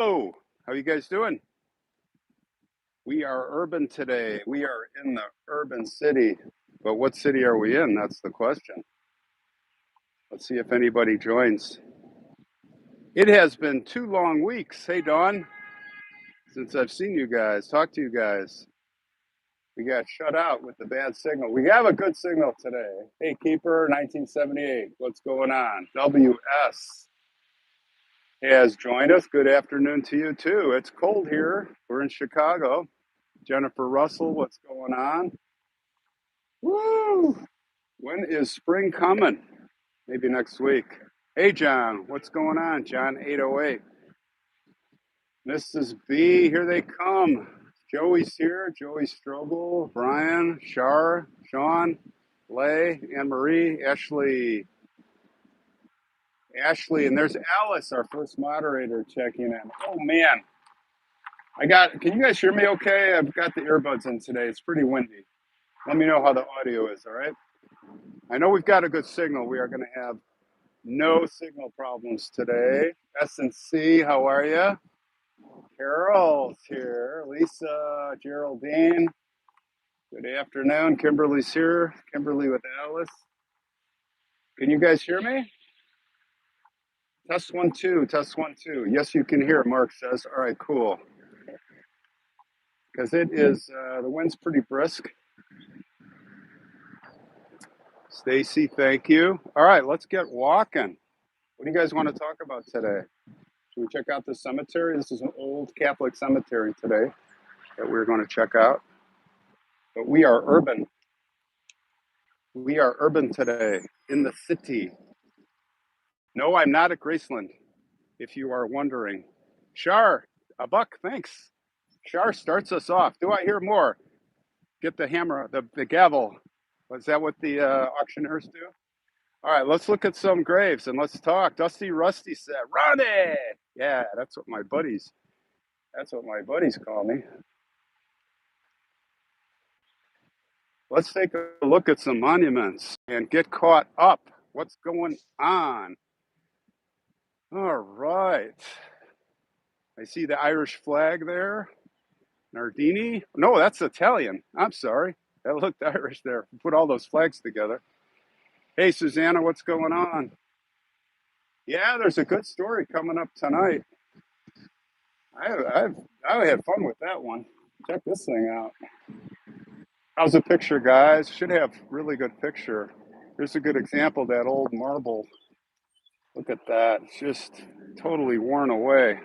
Oh, how you guys doing? We are urban today. We are in the urban city. But what city are we in? That's the question. Let's see if anybody joins. It has been 2 long weeks. Hey, Dawn, since I've seen you guys, talked to you guys. We got shut out with the bad signal. We have a good signal today. Hey, Keeper, 1978. What's going on? WS has joined us. Good afternoon to you, too. It's cold here. We're in Chicago. Jennifer Russell, what's going on? Woo! When is spring coming? Maybe next week. Hey, John, what's going on? John 808. Mrs. B, here they come. Joey's here. Joey Strobel, Brian, Shar, Sean, Lay, Anne Marie, Ashley. Ashley, and there's Alice, our first moderator, checking in. Oh, man. Can you guys hear me okay? I've got the earbuds in today. It's pretty windy. Let me know how the audio is, all right? I know we've got a good signal. We are going to have no signal problems today. S&C, how are you? Carol's here. Lisa, Geraldine. Good afternoon. Kimberly's here. Kimberly with Alice. Can you guys hear me? Test 1 2. Test 1 2. Yes, you can hear. Mark says. All right, cool. Because it is the wind's pretty brisk. Stacy, thank you. All right, let's get walking. What do you guys want to talk about today? Should we check out the cemetery? This is an old Catholic cemetery today that we're going to check out. But we are urban. We are urban today in the city. No, I'm not at Graceland, if you are wondering. Shar, a buck, thanks. Shar starts us off. Do I hear more? Get the hammer, the gavel. Was that what the auctioneers do? All right, let's look at some graves and let's talk. Dusty Rusty said, Ronnie! Yeah, that's what my buddies call me. Let's take a look at some monuments and get caught up. What's going on? All right. I see the Irish flag there. Nardini. No, that's Italian. I'm sorry. That looked Irish there. Put all those flags together. Hey, Susanna, what's going on? Yeah, there's a good story coming up tonight. I had fun with that one. Check this thing out. How's the picture, guys? Should have really good picture. Here's a good example, that old marble. Look at that. It's just totally worn away.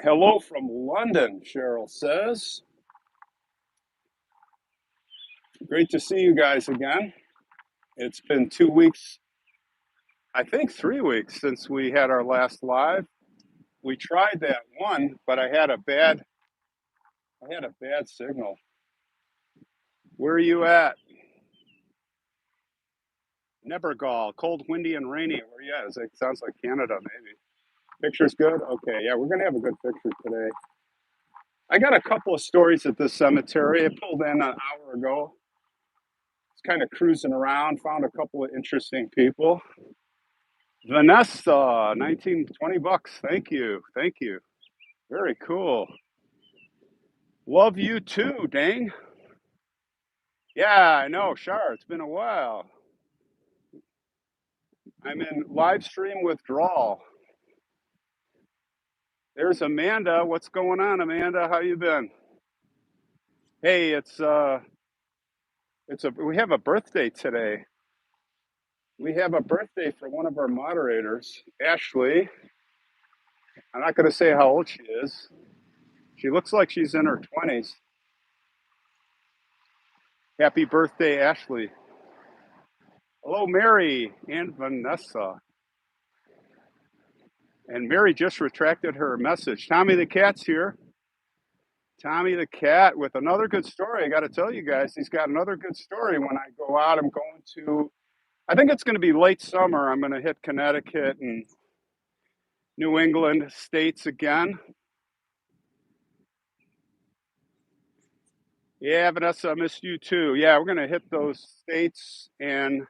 Hello from London, Cheryl says. Great to see you guys again. It's been 2 weeks, I think 3 weeks since we had our last live. We tried that one, but I had a bad signal. Where are you at? Nebergall, cold, windy, and rainy. Where are you at? It sounds like Canada, maybe. Picture's good? Okay, yeah, we're gonna have a good picture today. I got a couple of stories at this cemetery. I pulled in an hour ago. It's kind of cruising around, found a couple of interesting people. Vanessa, 1920 bucks. Thank you. Thank you. Very cool. Love you too, dang. Yeah, I know, Shar. It's been a while. I'm in live stream withdrawal. There's Amanda. What's going on, Amanda? How you been? Hey, we have a birthday today. We have a birthday for one of our moderators, Ashley. I'm not going to say how old she is. She looks like she's in her 20s. Happy birthday, Ashley. Hello, Mary and Vanessa. And Mary just retracted her message. Tommy the Cat's here. Tommy the Cat with another good story. I got to tell you guys, he's got another good story. When I go out, I think it's going to be late summer. I'm going to hit Connecticut and New England states again. Yeah, Vanessa, I missed you too. Yeah, we're going to hit those states, and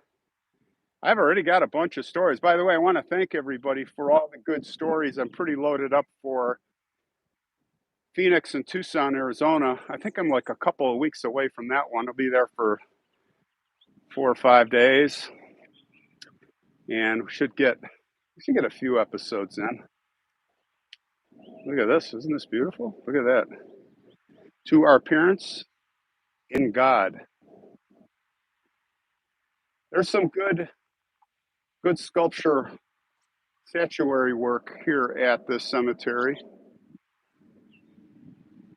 I've already got a bunch of stories. By the way, I want to thank everybody for all the good stories. I'm pretty loaded up for Phoenix and Tucson, Arizona. I think I'm like a couple of weeks away from that one. I'll be there for 4 or 5 days, and we should get a few episodes in. Look at this. Isn't this beautiful? Look at that. To our parents in God. There's some good sculpture statuary work here at this cemetery.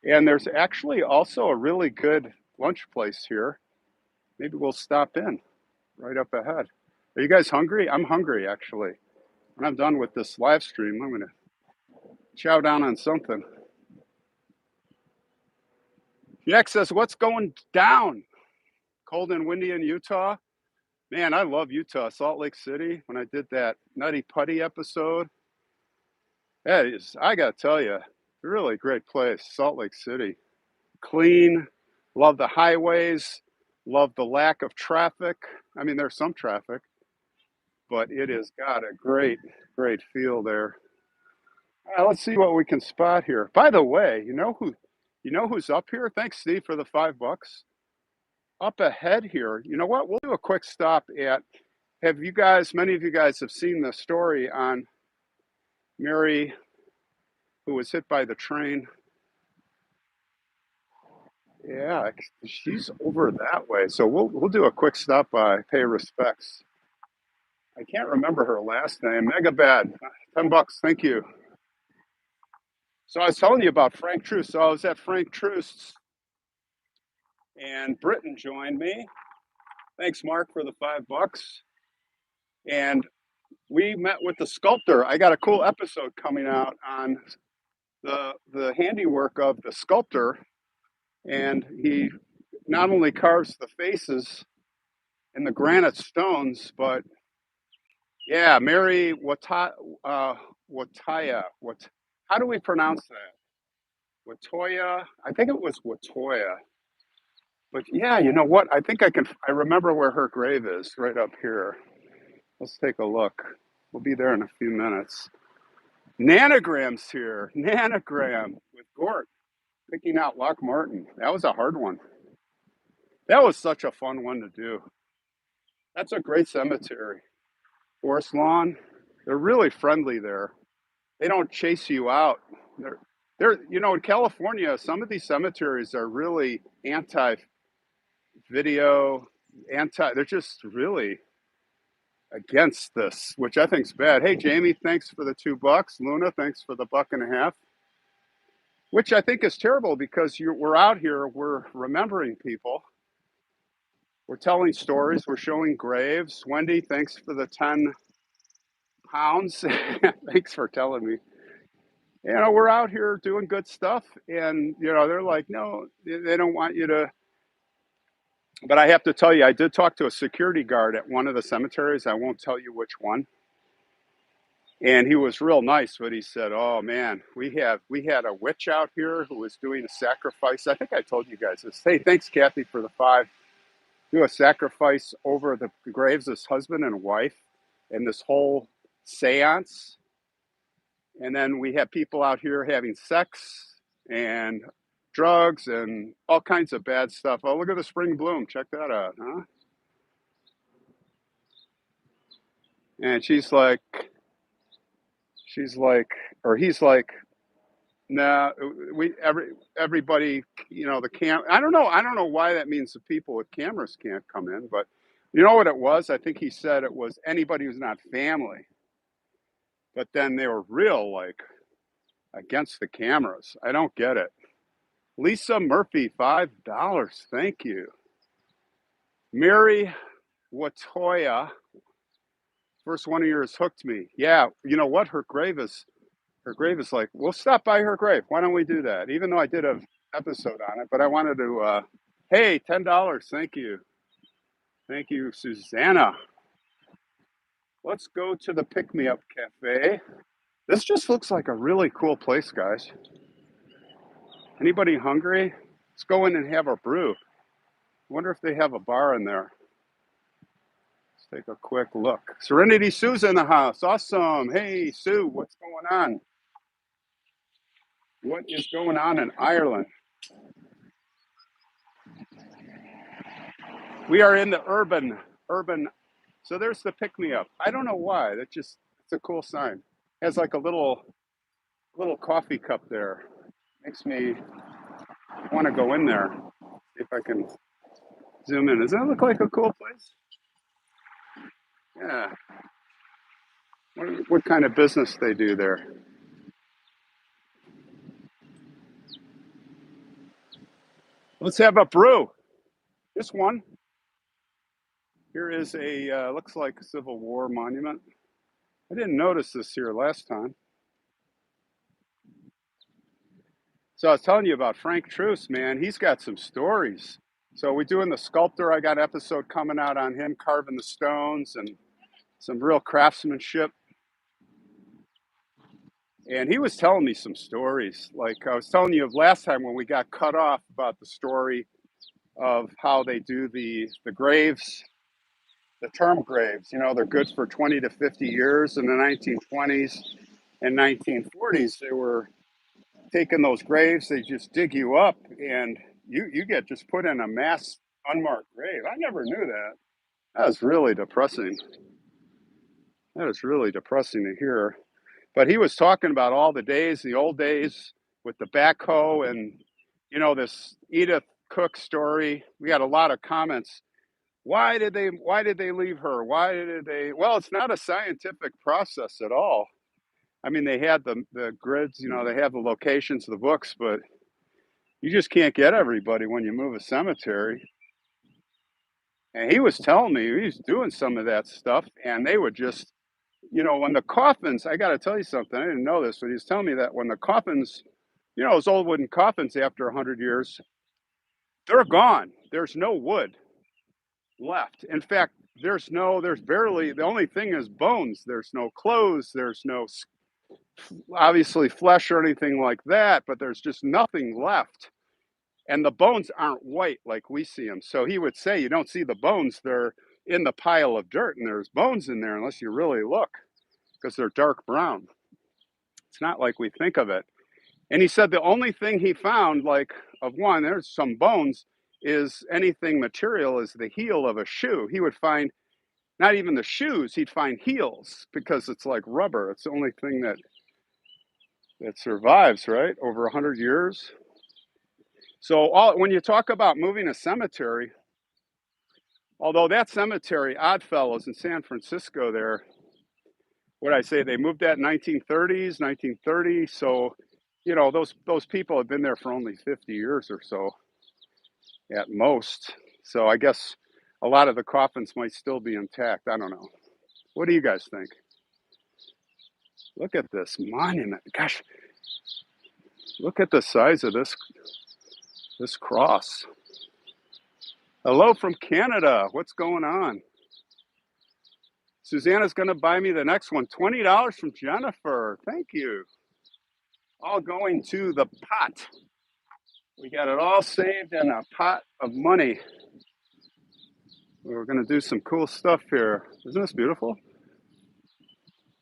And there's actually also a really good lunch place here. Maybe we'll stop in right up ahead. Are you guys hungry? I'm hungry, actually. When I'm done with this live stream, I'm going to chow down on something. Yak says, what's going down? Cold and windy in Utah? Man, I love Utah, Salt Lake City. When I did that Nutty Putty episode, that is, I got to tell you, a really great place, Salt Lake City. Clean, love the highways, love the lack of traffic. I mean, there's some traffic, but it has got a great feel there. Let's see what we can spot here. By the way, you know who's up here? Thanks, Steve, for the $5. Up ahead here, you know what? We'll do a quick stop at. Many of you guys have seen the story on Mary, who was hit by the train. Yeah, she's over that way. So we'll do a quick stop by, pay respects. I can't remember her last name. Mega bad. $10. Thank you. So I was telling you about Frank Troost. So I was at Frank Troost's, and Britton joined me. Thanks, Mark, for the $5. And we met with the sculptor. I got a cool episode coming out on the handiwork of the sculptor, and he not only carves the faces and the granite stones, but yeah, Mary Wataya. How do we pronounce that? Watoya. I think it was Watoya. But yeah, you know what? I remember where her grave is, right up here. Let's take a look. We'll be there in a few minutes. Nanogram's here. Nanogram with Gort picking out Loch Martin. That was a hard one. That was such a fun one to do. That's a great cemetery. Forest Lawn. They're really friendly there. They don't chase you out. In California, some of these cemeteries are really anti-video, they're just really against this, which I think's bad. Hey, Jamie, thanks for the $2. Luna, thanks for the $1.50, which I think is terrible because we're out here, we're remembering people. We're telling stories. We're showing graves. Wendy, thanks for the 10 pounds. Thanks for telling me. We're out here doing good stuff. And, they're like, no, they don't want you to. But I have to tell you, I did talk to a security guard at one of the cemeteries. I won't tell you which one. And he was real nice, but he said, oh, man, we had a witch out here who was doing a sacrifice. I think I told you guys this. Hey, thanks, Kathy, for the 5. Do a sacrifice over the graves of husband and wife and this whole seance. And then we have people out here having sex and drugs and all kinds of bad stuff. Oh, look at the spring bloom. Check that out, huh? And he's like, nah, everybody, the I don't know why that means the people with cameras can't come in, but you know what it was? I think he said it was anybody who's not family. But then they were real, like, against the cameras. I don't get it. Lisa Murphy, $5. Thank you. Mary Watoya, first one of yours hooked me. Yeah, you know what? Her grave is like, we'll stop by her grave. Why don't we do that? Even though I did an episode on it, but I wanted to, hey, $10. Thank you. Thank you, Susanna. Let's go to the Pick Me Up Cafe. This just looks like a really cool place, guys. Anybody hungry? Let's go in and have a brew. I wonder if they have a bar in there. Let's take a quick look. Serenity Sue's in the house. Awesome. Hey, Sue, what's going on? What is going on in Ireland? We are in the urban. So there's the pick me up. I don't know why. It's a cool sign. It has like a little coffee cup there. Makes me want to go in there. If I can zoom in. Does that look like a cool place? Yeah. What kind of business they do there? Let's have a brew. This one. Here is looks like a Civil War monument. I didn't notice this here last time. So I was telling you about Frank Truce, man. He's got some stories. So we're doing the sculptor. I got an episode coming out on him carving the stones and some real craftsmanship. And he was telling me some stories. Like I was telling you of last time when we got cut off about the story of how they do the graves, the term graves. You know, they're good for 20 to 50 years. In the 1920s and 1940s, they were taking those graves, they just dig you up and you get just put in a mass unmarked grave. I never knew that. That was really depressing. That is really depressing to hear. But he was talking about all the days, the old days with the backhoe and, you know, this Edith Cook story. We got a lot of comments. Why did they leave her? Well, it's not a scientific process at all. I mean, they had the grids, you know, they have the locations, the books, but you just can't get everybody when you move a cemetery. And he was telling me he was doing some of that stuff, and they would just, you know, when the coffins, I got to tell you something, I didn't know this, but he was telling me that when the coffins, you know, those old wooden coffins after 100 years, they're gone. There's no wood left. In fact, there's barely, the only thing is bones. There's no clothes. There's no, obviously, flesh or anything like that, but there's just nothing left. And the bones aren't white like we see them. So he would say, you don't see the bones, they're in the pile of dirt, and there's bones in there unless you really look, because they're dark brown. It's not like we think of it. And he said the only thing he found, like of one, there's some bones, is anything material is the heel of a shoe. He would find not even the shoes, he'd find heels because it's like rubber. It's the only thing that survives, right? Over 100 years. So when you talk about moving a cemetery, although that cemetery, Oddfellows in San Francisco there, what I say, they moved that in 1930s, 1930. So, you know, those people have been there for only 50 years or so at most. So I guess a lot of the coffins might still be intact. I don't know. What do you guys think? Look at this monument. Gosh, look at the size of this cross. Hello from Canada. What's going on? Susanna's going to buy me the next one. $20 from Jennifer. Thank you. All going to the pot. We got it all saved in a pot of money. We're going to do some cool stuff here. Isn't this beautiful?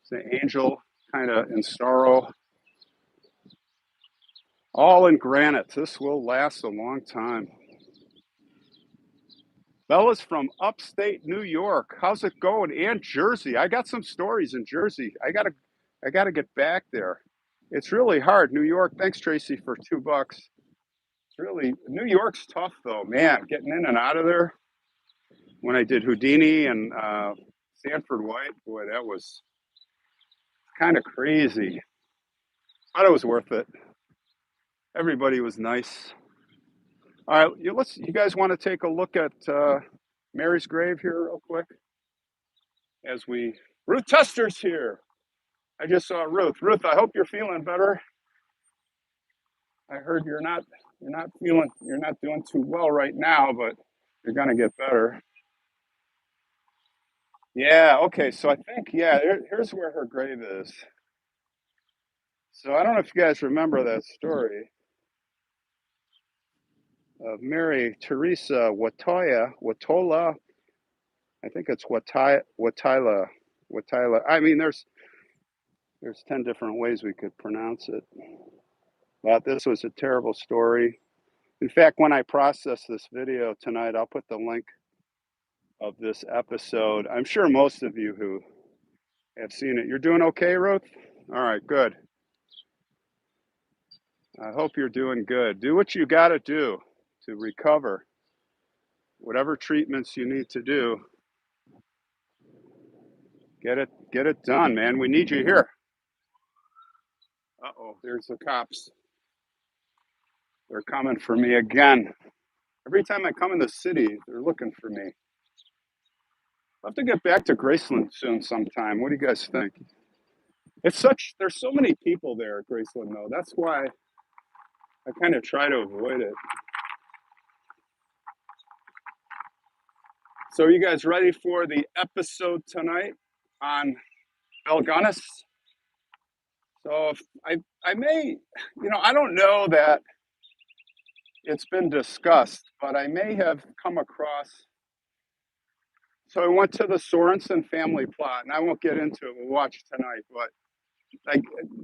It's an angel kind of in sorrow. All in granite. This will last a long time. Bella's from upstate New York. How's it going? And Jersey. I got some stories in Jersey. I gotta get back there. It's really hard. New York. Thanks, Tracy, for $2. It's really, New York's tough though, man. Getting in and out of there. When I did Houdini and Sanford White, boy, that was kind of crazy. But it was worth it. Everybody was nice. All right, you guys want to take a look at Mary's grave here real quick? Ruth Tester's here. I just saw Ruth. Ruth, I hope you're feeling better. I heard you're not doing too well right now, but you're gonna get better. Yeah, okay, so I think, yeah, here's where her grave is. So I don't know if you guys remember that story of Mary Teresa Watola. I think it's Watila. I mean, there's 10 different ways we could pronounce it. But this was a terrible story. In fact, when I process this video tonight, I'll put the link of this episode. I'm sure most of you who have seen it. You're doing okay, Ruth? All right, good. I hope you're doing good. Do what you got to do to recover. Whatever treatments you need to do, get it done, man. We need you here. Uh-oh, there's the cops. They're coming for me again. Every time I come in the city, they're looking for me. I'll have to get back to Graceland soon sometime. What do you guys think? There's so many people there at Graceland, though. That's why I kind of try to avoid it. So, are you guys ready for the episode tonight on Belgunnis? So, if I may, I don't know that it's been discussed, but I may have come across. So, I went to the Sorensen family plot, and I won't get into it. We'll watch tonight, but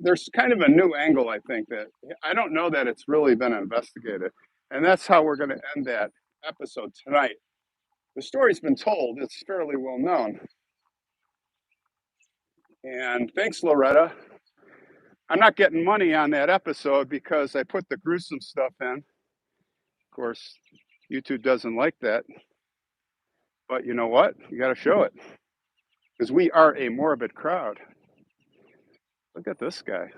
there's kind of a new angle, I think, that I don't know that it's really been investigated. And that's how we're going to end that episode tonight. The story's been told, it's fairly well known. And thanks, Loretta. I'm not getting money on that episode because I put the gruesome stuff in. Of course, YouTube doesn't like that. But you know what? You got to show it. Because we are a morbid crowd. Look at this guy.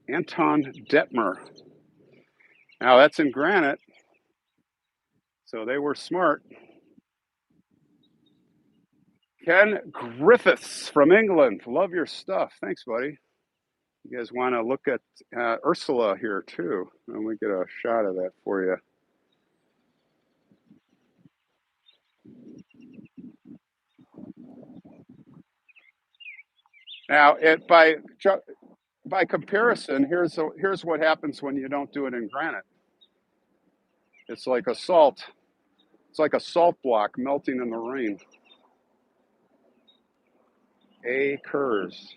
Anton Detmer. Now that's in granite. So they were smart. Ken Griffiths from England. Love your stuff. Thanks, buddy. You guys want to look at Ursula here too. And we get a shot of that for you. Now, by comparison, here's what happens when you don't do it in granite. It's like a salt. It's like a salt block melting in the rain. Acres.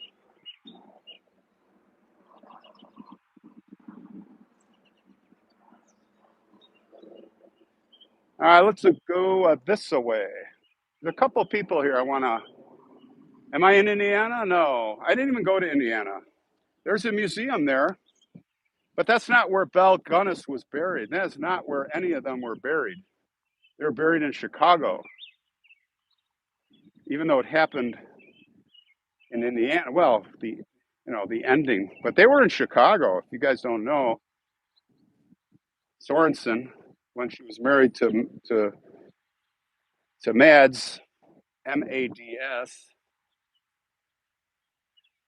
All right, let's go this way. There's a couple of people here I want to. Am I in Indiana? No, I didn't even go to Indiana. There's a museum there, but that's not where Belle Gunness was buried. That is not where any of them were buried. They were buried in Chicago, even though it happened in Indiana. Well, the ending, but they were in Chicago. If you guys don't know, Sorensen, when she was married to Mads, Mads.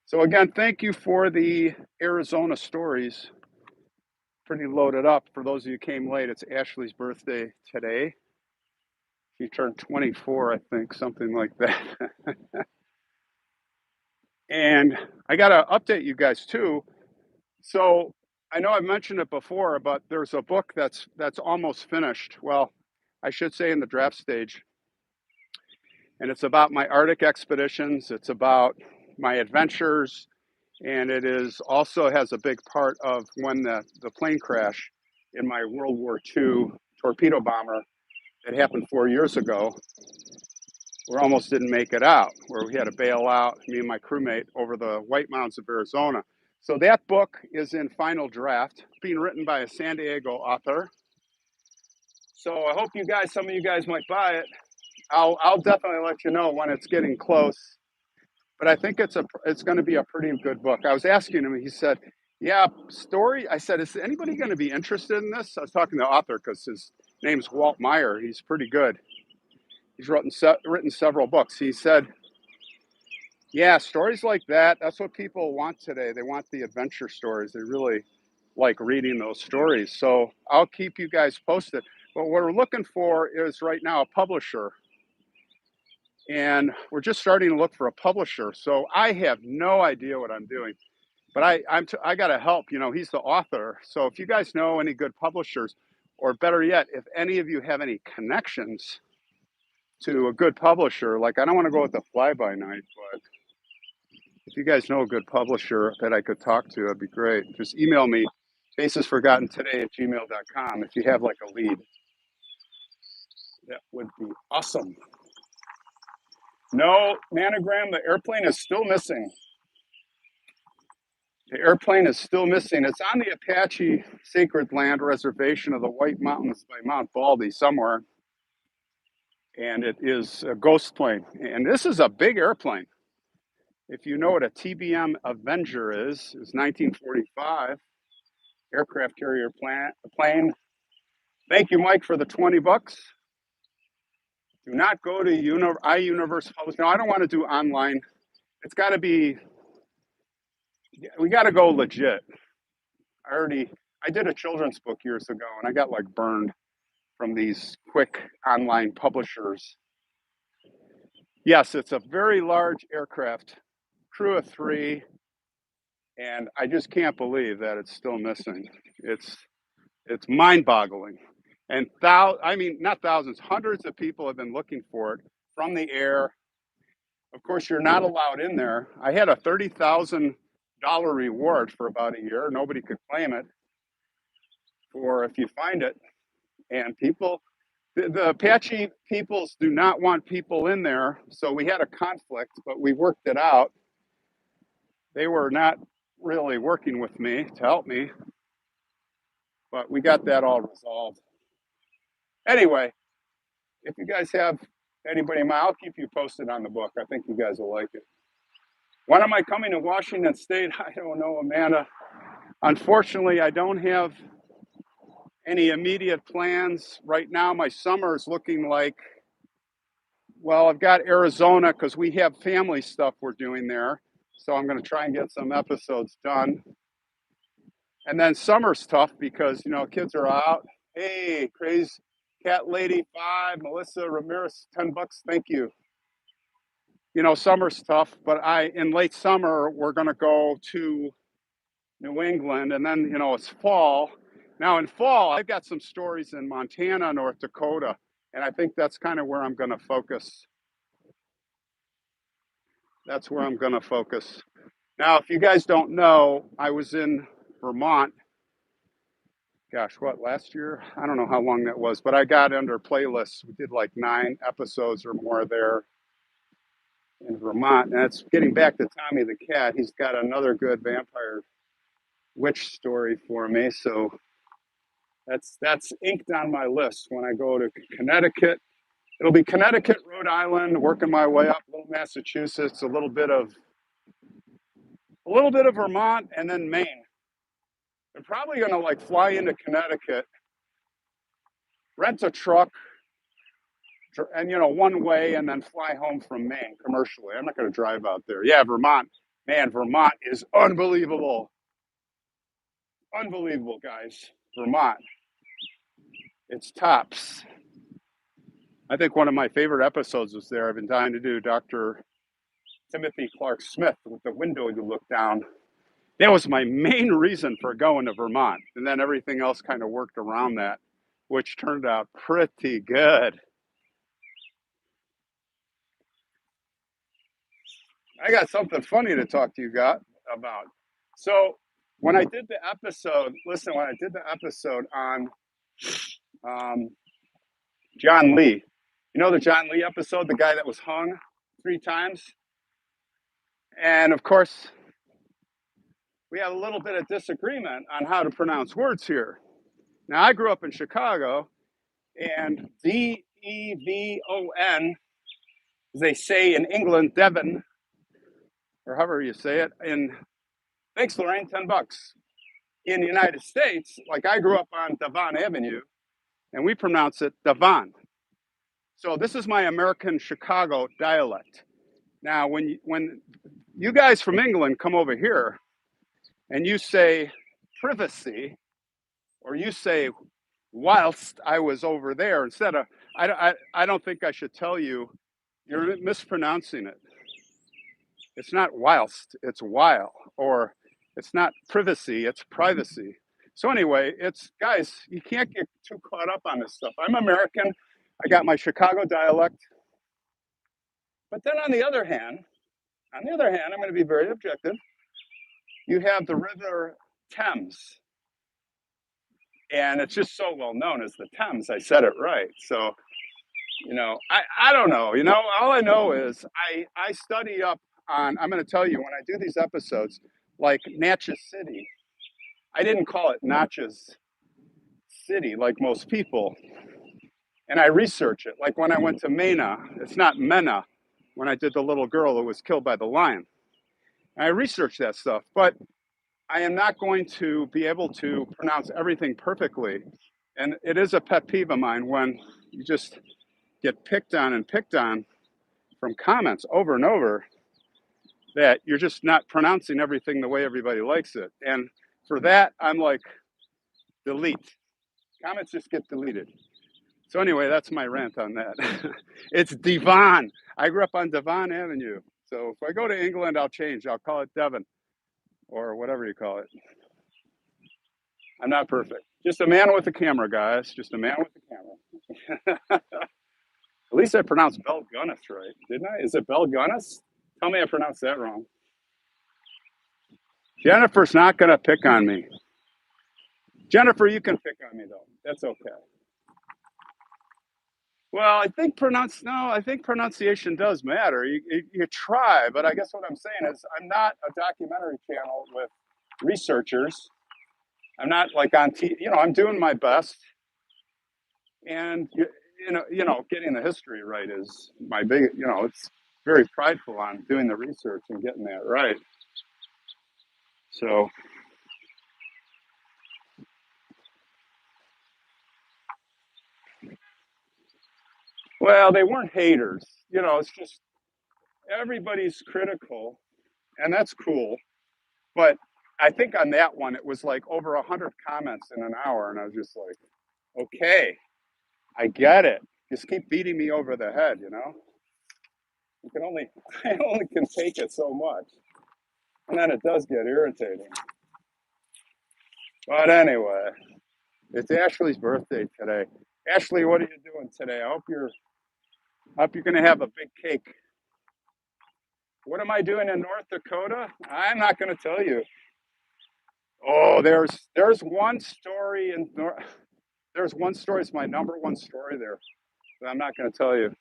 So again, thank you for the Arizona stories. Pretty loaded up. For those of you who came late, it's Ashley's birthday today. She turned 24, I think, something like that. And I got to update you guys too. So I know I've mentioned it before, but there's a book that's almost finished. Well, I should say in the draft stage. And it's about my Arctic expeditions. It's about my adventures. And it is also has a big part of when the plane crash in my World War II torpedo bomber that happened 4 years ago. We almost didn't make it out, where we had to bail out, me and my crewmate, over the White Mountains of Arizona. So that book is in final draft, being written by a San Diego author. So I hope some of you guys might buy it. I'll definitely let you know when it's getting close. But I think it's going to be a pretty good book. I was asking him, he said, yeah, story. I said, is anybody going to be interested in this? I was talking to the author because his name's Walt Meyer. He's pretty good. He's written several books. He said, yeah, stories like that, that's what people want today. They want the adventure stories. They really like reading those stories. So I'll keep you guys posted. But what we're looking for is right now a publisher. And we're just starting to look for a publisher. So I have no idea what I'm doing. But I got to help. He's the author. So if you guys know any good publishers, or better yet, if any of you have any connections to a good publisher, like I don't want to go with the fly-by-night, but if you guys know a good publisher that I could talk to, that'd be great. Just email me, facesforgottentoday@gmail.com if you have like a lead. That would be awesome. No, Manogram, the airplane is still missing. The airplane is still missing. It's on the Apache Sacred Land Reservation of the White Mountains by Mount Baldy somewhere. And it is a ghost plane. And this is a big airplane. If you know what a TBM Avenger is 1945 aircraft carrier plane. Thank you, Mike, for the 20 bucks. Do not go to iUniverse Publish. No, I don't want to do online. It's got to be, we got to go legit. I did a children's book years ago and I got like burned from these quick online publishers. Yes, it's a very large aircraft, crew of 3, and I just can't believe that it's still missing. It's mind-boggling. And not thousands, hundreds of people have been looking for it from the air. Of course, you're not allowed in there. I had a $30,000 reward for about a year. Nobody could claim it for if you find it. And people, the Apache peoples do not want people in there. So we had a conflict, but we worked it out. They were not really working with me to help me, but we got that all resolved. Anyway, if you guys have anybody in mind, I'll keep you posted on the book. I think you guys will like it. When am I coming to Washington State? I don't know, Amanda. Unfortunately, I don't have any immediate plans. Right now, my summer is looking like, well, I've got Arizona because we have family stuff we're doing there. So I'm going to try and get some episodes done. And then summer's tough because, kids are out. Hey, Crazy Cat Lady 5, Melissa Ramirez, 10 bucks. Thank you. Summer's tough, but in late summer, we're going to go to New England, and then, it's fall. Now in fall, I've got some stories in Montana, North Dakota, and I think that's kind of where I'm going to focus. That's where I'm going to focus. Now, if you guys don't know, I was in Vermont. Gosh, last year? I don't know how long that was, but I got under playlists. We did like 9 episodes or more there in Vermont. And it's getting back to Tommy the Cat. He's got another good vampire witch story for me. So that's inked on my list when I go to Connecticut. It'll be Connecticut, Rhode Island, working my way up, a little Massachusetts, a little bit of Vermont, and then Maine. I'm probably going to fly into Connecticut, rent a truck, and one way, and then fly home from Maine commercially. I'm not going to drive out there. Yeah, Vermont. Man, Vermont is unbelievable. Unbelievable, guys. Vermont. It's tops. I think one of my favorite episodes was there. I've been dying to do Dr. Timothy Clark Smith with the window you look down. That was my main reason for going to Vermont. And then everything else kind of worked around that, which turned out pretty good. I got something funny to talk to you about. So when I did the episode on John Lee, the John Lee episode, the guy that was hung 3 times? And of course, we have a little bit of disagreement on how to pronounce words here. Now, I grew up in Chicago, and Devon, as they say in England, Devon, or however you say it. And thanks, Lorraine, 10 bucks. In the United States, I grew up on Devon Avenue, and we pronounce it Devon. So this is my American Chicago dialect. Now, when you guys from England come over here, and you say privacy, or you say whilst I was over there, instead of, I don't think I should tell you, you're mispronouncing it. It's not whilst, it's while, or it's not privacy, it's privacy. So anyway, guys, you can't get too caught up on this stuff. I'm American. I got my Chicago dialect. But then on the other hand, I'm going to be very objective. You have the river Thames, and it's just so well known as the Thames. I said it right. So, I don't know. All I know is I study up on, I'm going to tell you, when I do these episodes, like Natchez City, I didn't call it Natchez City like most people. And I research it. Like when I went to Mena, it's not Mena, when I did the little girl who was killed by the lion. And I researched that stuff, but I am not going to be able to pronounce everything perfectly. And it is a pet peeve of mine when you just get picked on and picked on from comments over and over that you're just not pronouncing everything the way everybody likes it. And for that, I'm like, delete. Comments just get deleted. So anyway, that's my rant on that. It's Devon. I grew up on Devon Avenue. So if I go to England, I'll change. I'll call it Devon or whatever you call it. I'm not perfect. Just a man with a camera, guys. Just a man with a camera. At least I pronounced Belgunnis right, didn't I? Is it Belgunnis? Tell me I pronounced that wrong. Jennifer's not going to pick on me. Jennifer, you can pick on me, though. That's okay. Well, I think pronunciation does matter. You try, but I guess what I'm saying is I'm not a documentary channel with researchers. I'm not like on TV. I'm doing my best, and getting the history right is my big. It's very prideful on doing the research and getting that right. So, well, they weren't haters. It's just everybody's critical, and that's cool. But I think on that one, it was like over 100 comments in an hour, and I was just like, okay, I get it. Just keep beating me over the head. You can only, I only can take it so much, and then it does get irritating. But anyway, it's Ashley's birthday today. Ashley, what are you doing today? I hope you're gonna have a big cake. What am I doing in North Dakota? I'm not gonna tell you. Oh, there's one story in there's one story. It's my number one story there. But I'm not going to tell you.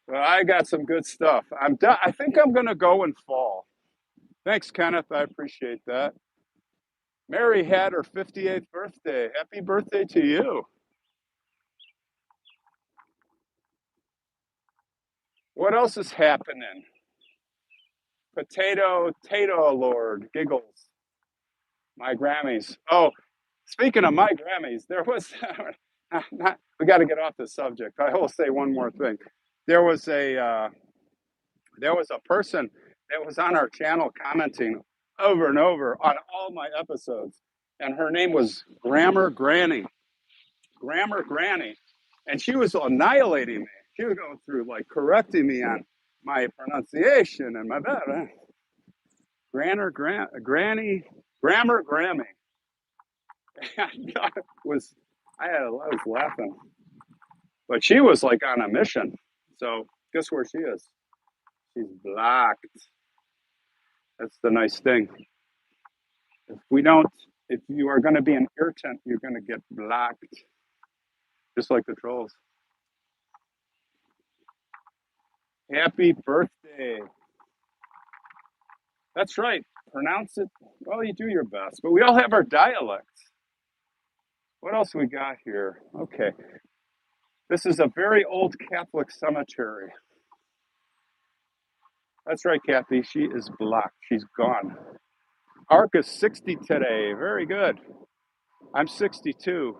But I got some good stuff. I think I'm going to go in fall. Thanks, Kenneth. I appreciate that. Mary had her 58th birthday. Happy birthday to you. What else is happening? Tato Lord, giggles. My Grammys. Oh, speaking of my Grammys, there was, we got to get off the subject. I will say one more thing. There was a person that was on our channel commenting over and over on all my episodes, and her name was Grammar Granny. Grammar Granny, and she was annihilating me. She was going through like correcting me on my pronunciation and my Granny, Grammar Grammy. I was laughing, but she was like on a mission. So guess where she is? She's blocked. That's the nice thing. If you are going to be an irritant, you're going to get blocked, just like the trolls. Happy birthday. That's right. Pronounce it. Well, you do your best, but we all have our dialects. What else we got here? Okay. This is a very old Catholic cemetery. That's right, Kathy. She is blocked. She's gone. Ark is 60 today. Very good. I'm 62.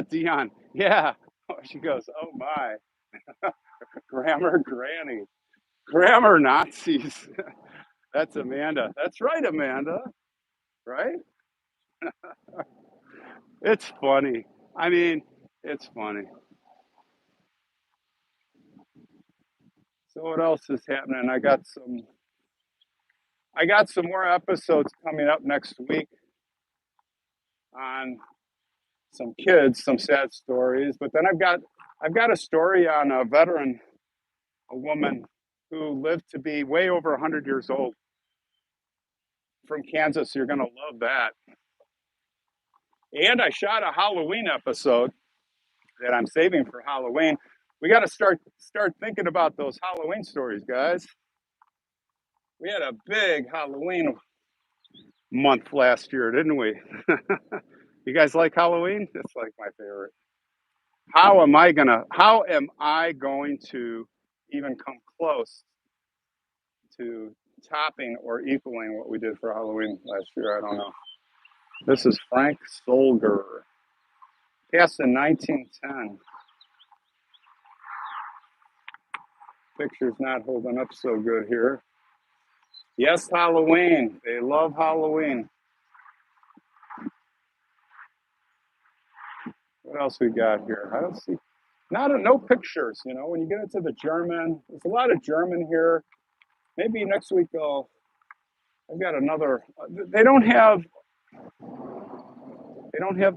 Dion. Yeah. She goes, oh my. Grammar Granny. Grammar Nazis. That's Amanda. That's right, Amanda. Right? It's funny. I mean, it's funny. So what else is happening? I got some more episodes coming up next week on some kids, some sad stories. But then I've got a story on a veteran, a woman who lived to be way over 100 years old from Kansas. You're going to love that. And I shot a Halloween episode that I'm saving for Halloween. We got to start thinking about those Halloween stories, guys. We had a big Halloween month last year, didn't we? You guys like Halloween? It's like my favorite. How am I going to even come close to topping or equaling what we did for Halloween last year? I don't know. This is Frank Solger, cast in 1910. Picture's not holding up so good here. Yes, Halloween. They love Halloween. What else we got here? I don't see, no pictures. You know, when you get into the German, there's a lot of German here. Maybe next week I've got another. They don't have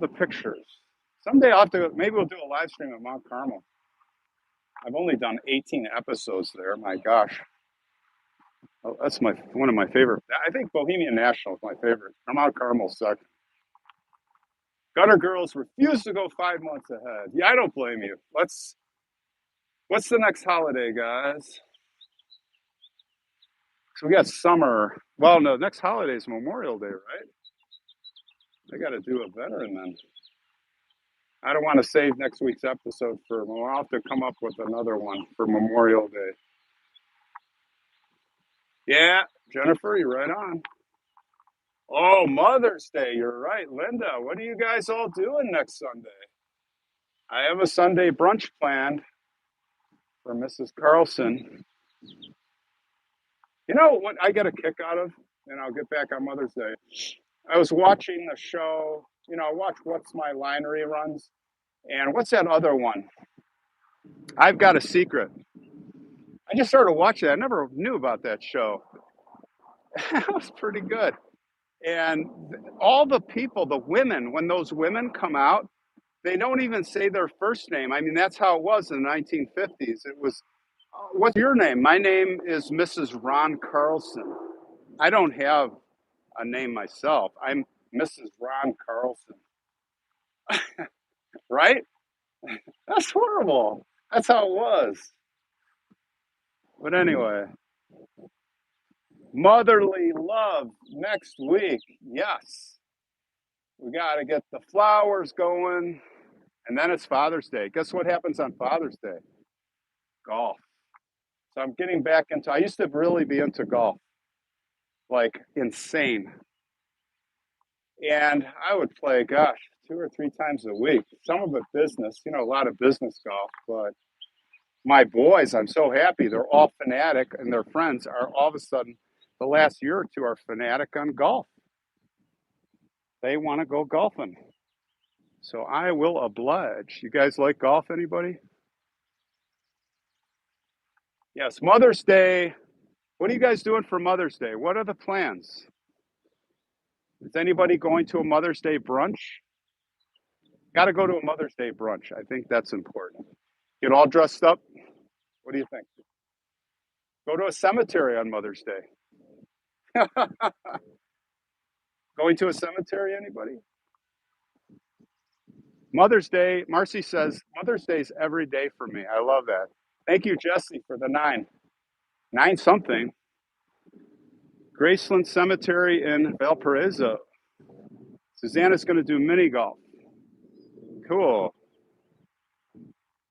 the pictures. Someday I'll have to. Maybe we'll do a live stream at Mount Carmel. I've only done 18 episodes there. My gosh, oh, that's one of my favorite. I think Bohemian National is my favorite. Mount Carmel second. Gutter Girls refuse to go 5 months ahead. Yeah, I don't blame you. What's the next holiday, guys? So we got summer. Well, no, next holiday is Memorial Day, right? I got to do a veteran then. I don't want to save next week's episode for. I'll have to come up with another one for Memorial Day. Yeah, Jennifer, you're right on. Oh, Mother's Day. You're right, Linda. What are you guys all doing next Sunday? I have a Sunday brunch planned for Mrs. Carlson. You know what I get a kick out of, and I'll get back on Mother's Day. I was watching the show, I watch What's My Line reruns. And what's that other one? I've Got a Secret. I just started watching it. I never knew about that show. It was pretty good. And all the people, the women, when those women come out, they don't even say their first name. I mean, that's how it was in the 1950s. It was, what's your name? My name is Mrs. Ron Carlson. I don't have a name myself. I'm Mrs. Ron Carlson. Right? That's horrible. That's how it was. But anyway, motherly love next week. Yes. We got to get the flowers going. And then it's Father's Day. Guess what happens on Father's Day? Golf. So I'm getting back into, I used to really be into golf, like insane. And I would play, gosh, 2 or 3 times a week. Some of it business, a lot of business golf. But my boys, I'm so happy. They're all fanatic, and their friends are all of a sudden, the last year or two, are fanatic on golf. They want to go golfing. So I will oblige. You guys like golf, anybody? Yes, Mother's Day. What are you guys doing for Mother's Day? What are the plans? Is anybody going to a Mother's Day brunch? Got to go to a Mother's Day brunch. I think that's important. Get all dressed up. What do you think? Go to a cemetery on Mother's Day. Going to a cemetery, anybody? Mother's Day, Marcy says, Mother's Day is every day for me. I love that. Thank you, Jesse, for the 9. 9 something. Graceland Cemetery in Valparaiso. Susanna's going to do mini golf. Cool.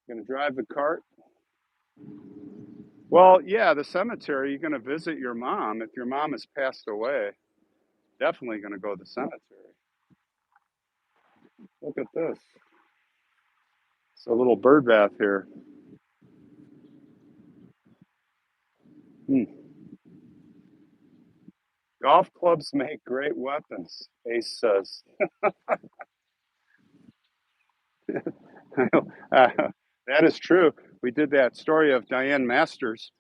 Going to drive the cart. Well, yeah, the cemetery, you're going to visit your mom. If your mom has passed away, definitely going to go to the cemetery. Look at this. It's a little bird bath here. Golf clubs make great weapons, Ace says. That is true. We did that story of Diane Masters.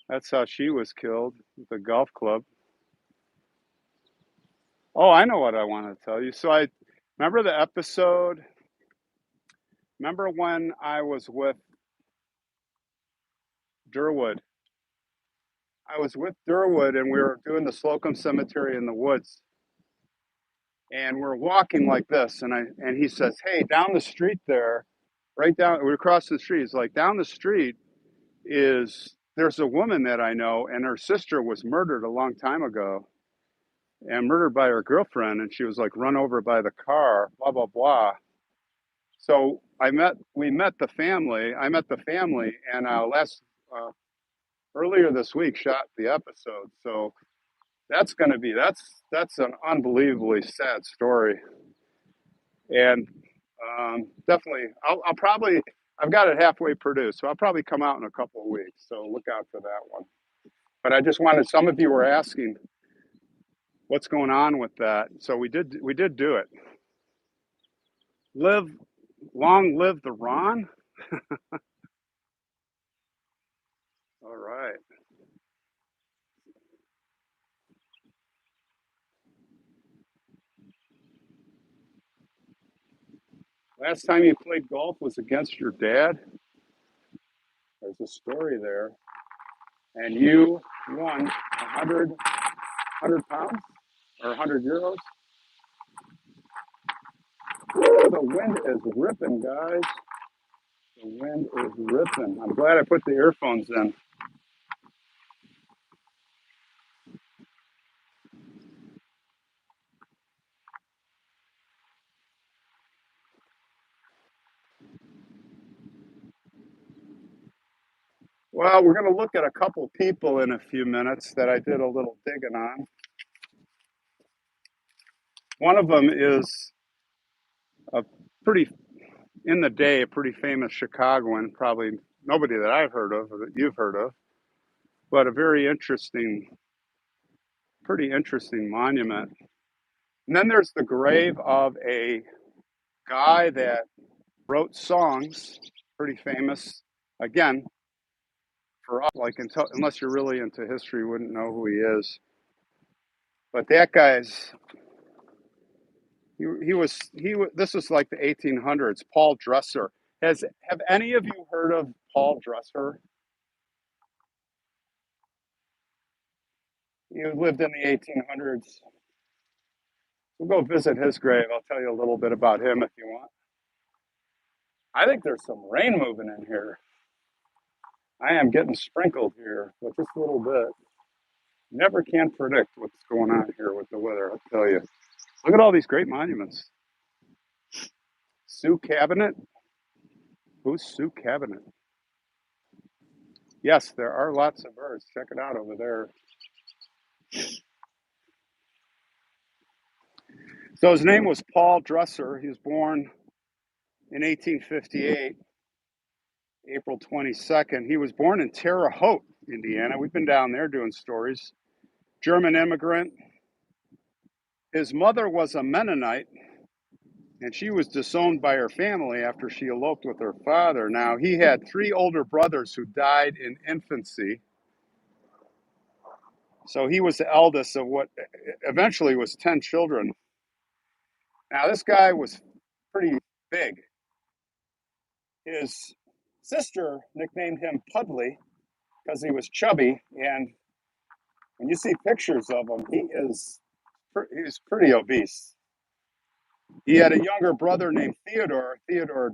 That's how she was killed with a golf club. Oh, I know what I want to tell you. So I remember the episode Remember when I was with Durwood? I was with Durwood and we were doing the Slocum Cemetery in the woods. And we're walking like this. And he says, hey, down the street there, right down, we're crossing the street. He's like, down the street there's a woman that I know, and her sister was murdered a long time ago and murdered by her girlfriend. And she was like run over by the car, blah, blah, blah. So we met the family. I met the family and uh, earlier this week shot the episode. So that's an unbelievably sad story. And definitely, I'll probably, I've got it halfway produced, so I'll probably come out in a couple of weeks. So look out for that one. But I just wanted, some of you were asking what's going on with that. So we did do it. Long live the Ron. All right. Last time you played golf was against your dad. There's a story there. And you won 100 pounds or 100 euros. Ooh, the wind is ripping, guys. The wind is ripping. I'm glad I put the earphones in. Well, we're going to look at a couple people in a few minutes that I did a little digging on. One of them is a pretty, in the day, a pretty famous Chicagoan, probably nobody that I've heard of or that you've heard of, but a very interesting, pretty interesting monument. And then there's the grave of a guy that wrote songs, pretty famous. Again, for us, like unless you're really into history, you wouldn't know who he is. But that guy's this is like the 1800s. Paul Dresser. Have any of you heard of Paul Dresser? He lived in the 1800s. We'll go visit his grave. I'll tell you a little bit about him if you want. I think there's some rain moving in here. I am getting sprinkled here with just a little bit. Never can predict what's going on here with the weather, I'll tell you. Look at all these great monuments. Sioux Cabinet. Who's Sioux Cabinet? Yes, there are lots of birds. Check it out over there. So his name was Paul Dresser. He was born in 1858, April 22nd. He was born in Terre Haute, Indiana. We've been down there doing stories. German immigrant. His mother was a Mennonite, and she was disowned by her family after she eloped with her father. Now, he had 3 older brothers who died in infancy. So he was the eldest of what eventually was 10 children. Now, this guy was pretty big. His sister nicknamed him Pudley because he was chubby. And when you see pictures of him, he's pretty obese. He had a younger brother named Theodore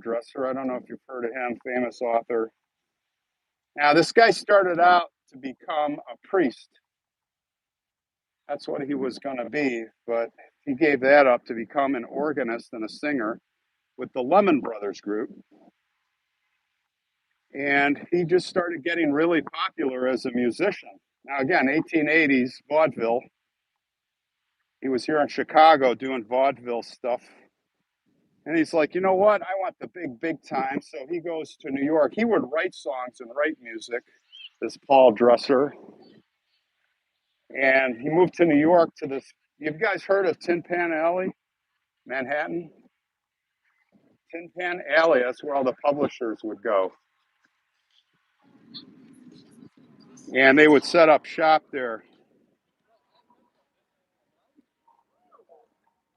Dresser. I don't know if you've heard of him, famous author. Now, this guy started out to become a priest. That's what he was going to be, but he gave that up to become an organist and a singer with the Lemon Brothers group. And he just started getting really popular as a musician. Now, again, 1880s vaudeville. He was here in Chicago doing vaudeville stuff. And he's like, you know what? I want the big time. So he goes to New York. He would write songs and write music, this Paul Dresser. And he moved to New York to this. You guys heard of Tin Pan Alley, Manhattan? Tin Pan Alley, that's where all the publishers would go. And they would set up shop there.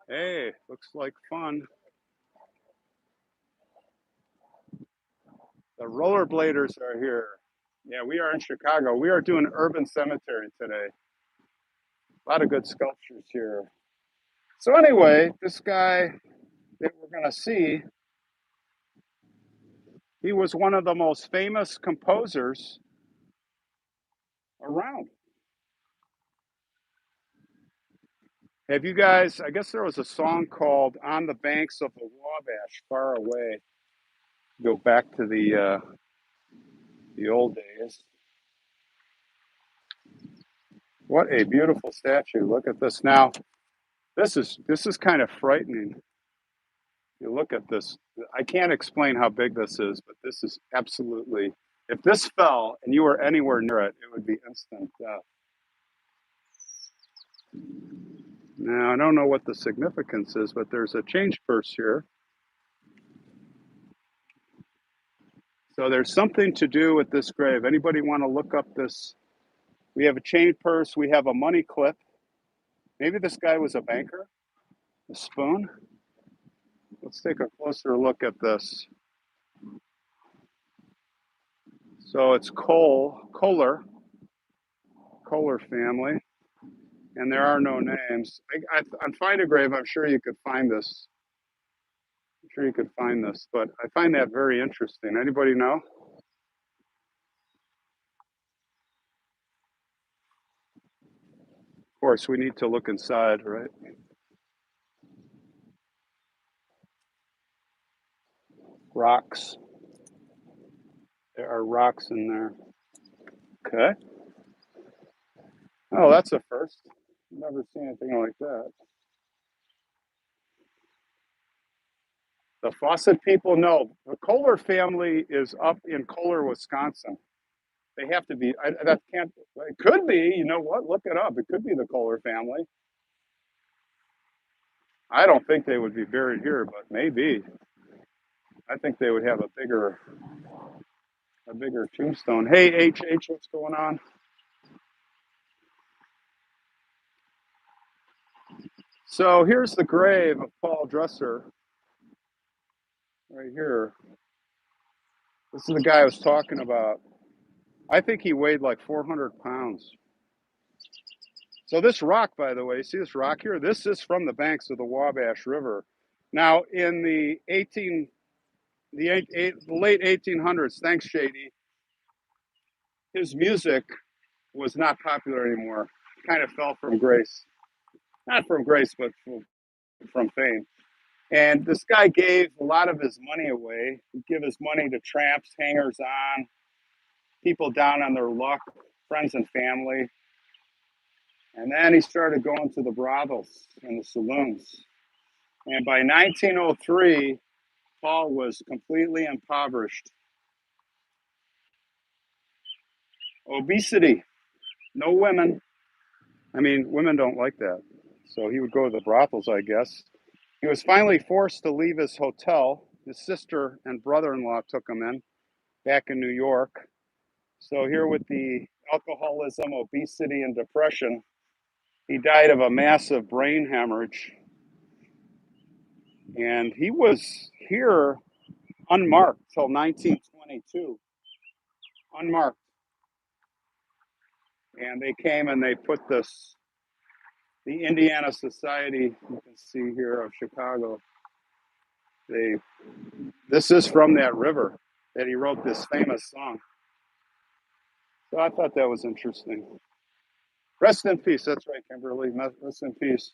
Hey, looks like fun. The rollerbladers are here. Yeah, we are in Chicago. We are doing urban cemetery today. A lot of good sculptures here. So anyway, this guy that we're going to see, he was one of the most famous composers around. Have you guys, I guess there was a song called On the Banks of the Wabash, Far Away. Go back to the old days. What a beautiful statue. Look at this. Now, this is kind of frightening. You look at this. I can't explain how big this is, but this is absolutely, if this fell and you were anywhere near it, it would be instant death. Now, I don't know what the significance is, but there's a change purse here. So there's something to do with this grave. Anybody want to look up this? We have a chain purse. We have a money clip. Maybe this guy was a banker. A spoon. Let's take a closer look at this. So it's Kohler family, and there are no names. On Find a Grave, I'm sure you could find this. I'm sure you could find this, but I find that very interesting. Anybody know? Of course, we need to look inside, right? Rocks. There are rocks in there. Okay. Oh, that's a first. Never seen anything like that. The Fawcett people, no. The Kohler family is up in Kohler, Wisconsin. They have to be. That can't. It could be. You know what? Look it up. It could be the Kohler family. I don't think they would be buried here, but maybe. I think they would have a bigger tombstone. Hey, H, what's going on? So here's the grave of Paul Dresser, right here. This is the guy I was talking about. I think he weighed like 400 pounds. So this rock, by the way, see this rock here? This is from the banks of the Wabash River. Now, in the late 1800s, thanks, Shady, his music was not popular anymore. Kind of fell from grace. Not from grace, but from fame. And this guy gave a lot of his money away. He'd give his money to tramps, hangers on, people down on their luck, friends and family. And then he started going to the brothels and the saloons. And by 1903, Paul was completely impoverished. Obesity, no women. I mean, women don't like that. So he would go to the brothels, I guess. He was finally forced to leave his hotel. His sister and brother-in-law took him in back in New York. So here with the alcoholism, obesity, and depression, he died of a massive brain hemorrhage. And he was here unmarked till 1922. Unmarked. And they came and they put the Indiana Society, you can see here, of Chicago. This is from that river that he wrote this famous song. So I thought that was interesting. Rest in peace. That's right, Kimberly. Rest in peace,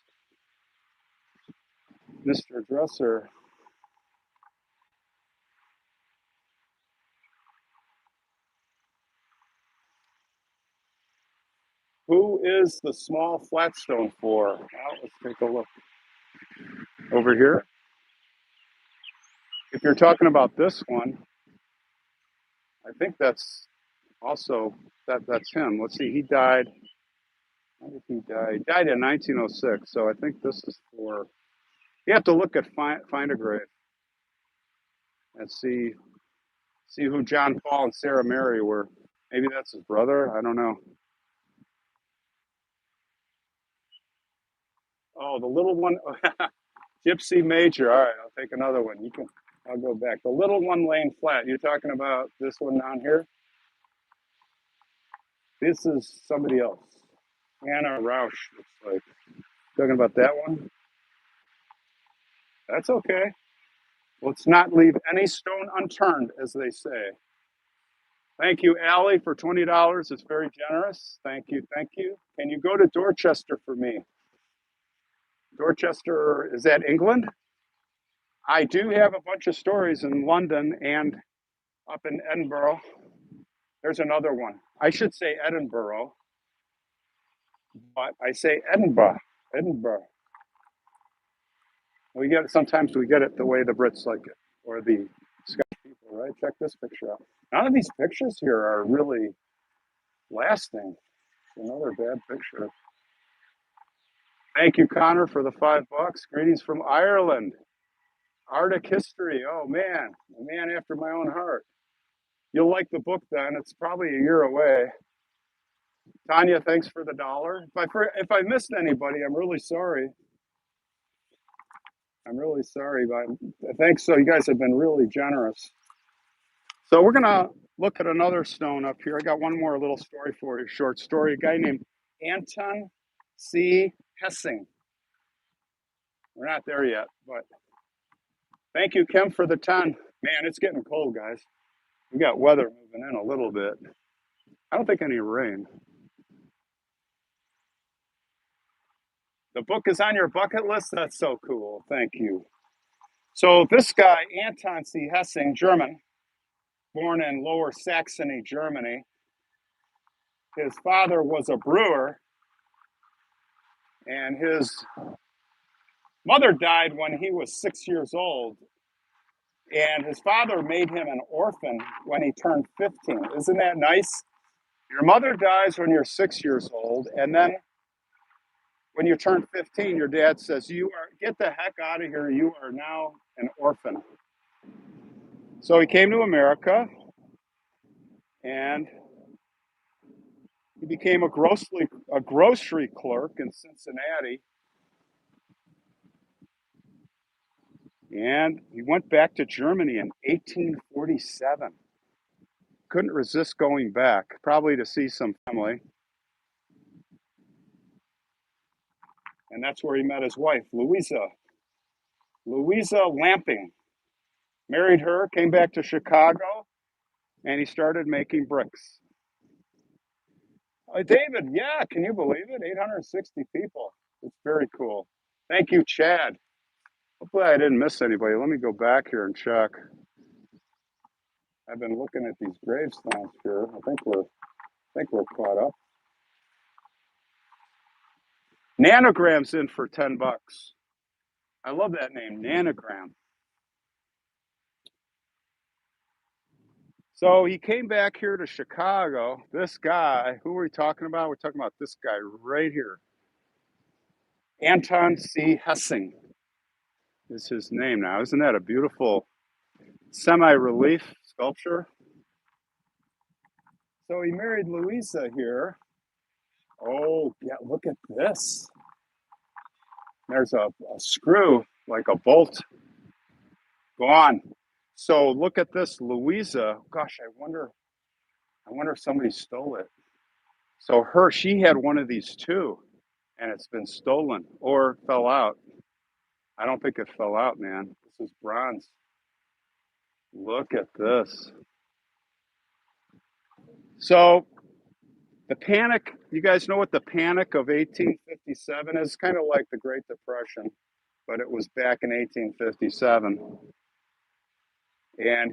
Mr. Dresser. Who is the small flatstone for? Well, let's take a look over here. If you're talking about this one, I think that's also that's him. Let's see. He died. When did he die? He died in 1906. So I think this is for. You have to look at find a grave and see who John Paul and Sarah Mary were. Maybe that's his brother. I don't know. Oh, the little one, Gypsy Major. All right, I'll take another one. You can. I'll go back. The little one laying flat. You're talking about this one down here? This is somebody else. Anna Rausch, looks like. Talking about that one? That's okay. Let's not leave any stone unturned, as they say. Thank you, Allie, for $20. It's very generous. Thank you. Thank you. Can you go to Dorchester for me? Dorchester, is that England? I do have a bunch of stories in London and up in Edinburgh. There's another one. I should say Edinburgh, but I say Edinburgh. Edinburgh. Sometimes we get it the way the Brits like it, or the Scottish people, right? Check this picture out. None of these pictures here are really lasting. Another bad picture. Thank you, Connor, for the $5. Greetings from Ireland. Arctic history. Oh man, a man after my own heart. You'll like the book then. It's probably a year away. Tanya, thanks for the $1. If I missed anybody, I'm really sorry. I'm really sorry, but thanks. So you guys have been really generous. So we're gonna look at another stone up here. I got one more little story for you, short story. A guy named Anton C. Hessing. We're not there yet, but thank you, Kim, for the 10. Man, it's getting cold, guys. We got weather moving in a little bit. I don't think any rain. The book is on your bucket list? That's so cool. Thank you. So this guy, Anton C. Hessing, German, born in Lower Saxony, Germany. His father was a brewer, and his mother died when he was 6 years old. And his father made him an orphan when he turned 15. Isn't that nice? Your mother dies when you're 6 years old, and then when you turn 15, your dad says, get the heck out of here. You are now an orphan. So he came to America, and he became a grocery clerk in Cincinnati. And he went back to Germany in 1847. Couldn't resist going back, probably to see some family. And that's where he met his wife, Louisa Lamping. Married her, came back to Chicago, and he started making bricks. David, yeah, can you believe it? 860 people. It's very cool. Thank you, Chad. Hopefully I didn't miss anybody. Let me go back here and check. I've been looking at these gravestones here. I think we're caught up. Nanogram's in for $10. I love that name, Nanogram. So he came back here to Chicago. This guy, who are we talking about? We're talking about this guy right here. Anton C. Hessing is his name now. Isn't that a beautiful semi-relief sculpture? So he married Louisa here. Oh, yeah, look at this. There's a screw, like a bolt, gone. So look at this, Louisa. Gosh, I wonder if somebody stole it. So she had one of these too, and it's been stolen or fell out. I don't think it fell out, man. This is bronze. Look at this. So the panic, you guys know what the panic of 1857 is? Kind of like the Great Depression, but it was back in 1857. And